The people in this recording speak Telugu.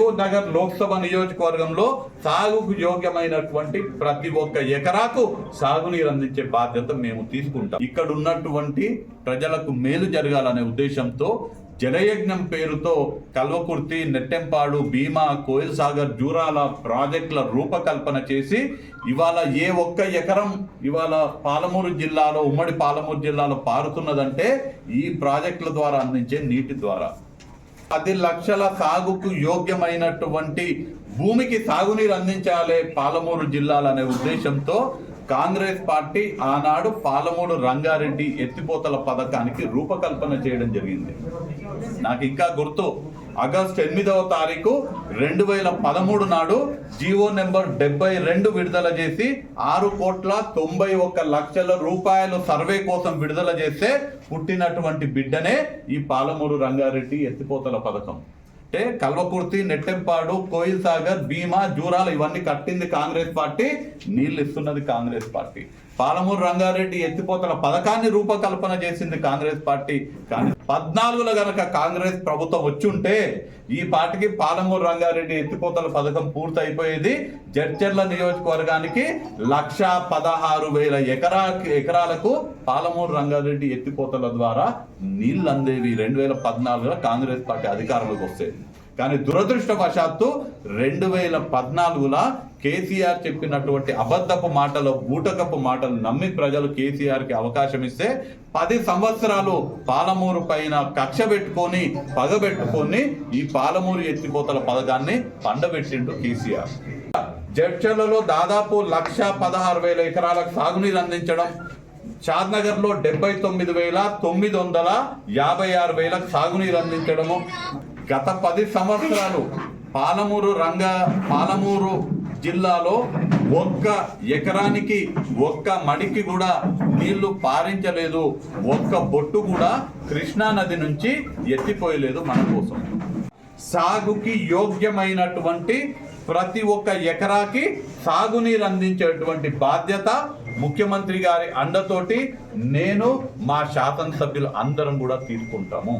మహబూబ్ నగర్ లోక్సభ నియోజకవర్గంలో సాగుకు యోగ్యమైనటువంటి ప్రతి ఒక్క ఎకరాకు సాగునీరు అందించే బాధ్యత మేము తీసుకుంటాం. ఇక్కడ ఉన్నటువంటి ప్రజలకు మేలు జరగాలనే ఉద్దేశంతో జలయజ్ఞం పేరుతో కల్వకుర్తి, నెట్టెంపాడు, భీమా, కోయిల్ సాగర్, జూరాల ప్రాజెక్టుల రూపకల్పన చేసి ఇవాళ ఏ ఒక్క ఎకరం ఇవాళ పాలమూరు జిల్లాలో, ఉమ్మడి పాలమూరు జిల్లాలో పారుతున్నదంటే ఈ ప్రాజెక్టుల ద్వారా అందించే నీటి ద్వారా. 10 లక్షల సాగుకు యోగ్యమైనటువంటి భూమికి సాగునీరు అందించాలి పాలమూరు జిల్లాలనే ఉద్దేశంతో కాంగ్రెస్ పార్టీ ఆనాడు పాలమూరు రంగారెడ్డి ఎత్తిపోతల పథకానికి రూపకల్పన చేయడం జరిగింది. నాకు ఇంకా గుర్తు, ఆగస్టు 8వ తారీఖు 2013 నాడు జీవో నెంబర్ 72 విడుదల చేసి 6,91,00,000 రూపాయలు సర్వే కోసం విడుదల చేస్తే పుట్టినటువంటి బిడ్డనే ఈ పాలమూరు రంగారెడ్డి ఎత్తిపోతల పథకం. అంటే కల్వకుర్తి, నెట్టెంపాడు, కోయిల్ సాగర్, భీమా, జూరాలు ఇవన్నీ కట్టింది కాంగ్రెస్ పార్టీ, నీళ్లు ఇస్తున్నది కాంగ్రెస్ పార్టీ. పాలమూరు రంగారెడ్డి ఎత్తిపోతల పథకాన్ని రూపకల్పన చేసింది కాంగ్రెస్ పార్టీ. కానీ 14లో గనక కాంగ్రెస్ ప్రభుత్వం వచ్చుంటే ఈ పార్టీకి పాలమూరు రంగారెడ్డి ఎత్తిపోతల పథకం పూర్తి అయిపోయేది. జడ్చర్ల నియోజకవర్గానికి 1,16,000 ఎకరాలకు పాలమూరు రంగారెడ్డి ఎత్తిపోతల ద్వారా నీళ్లు అందేవి 2014లో కాంగ్రెస్ పార్టీ అధికారంలోకి వస్తేది. కానీ దురదృష్టవశాత్తు 2014లో కేసీఆర్ చెప్పినటువంటి అబద్ధపు మాటలు, బూటకపు మాటలు నమ్మి ప్రజలు కేసీఆర్కి అవకాశం ఇస్తే 10 సంవత్సరాలు పాలమూరు పైన కక్ష పెట్టుకొని, పగబెట్టుకొని ఈ పాలమూరు ఎత్తిపోతల పథకాన్ని పండబెట్టిండు కేసీఆర్. జడ్చర్లలో దాదాపు 1,16,000 ఎకరాలకు సాగునీరు అందించడం, షాద్నగర్లో 79,956 సాగునీరు అందించడము. గత 10 సంవత్సరాలు పాలమూరు జిల్లాలో ఒక్క ఎకరానికి ఒక్క మడికి కూడా నీళ్లు పారించలేదు, ఒక్క బొట్టు కూడా కృష్ణా నది నుంచి ఎత్తిపోయలేదు మన కోసం. సాగుకి యోగ్యమైనటువంటి ప్రతి ఒక్క ఎకరాకి సాగునీరు అందించేటువంటి బాధ్యత ముఖ్యమంత్రి గారి అండతోటి నేను, మా శాసనసభ్యులు అందరం కూడా తీసుకుంటాము.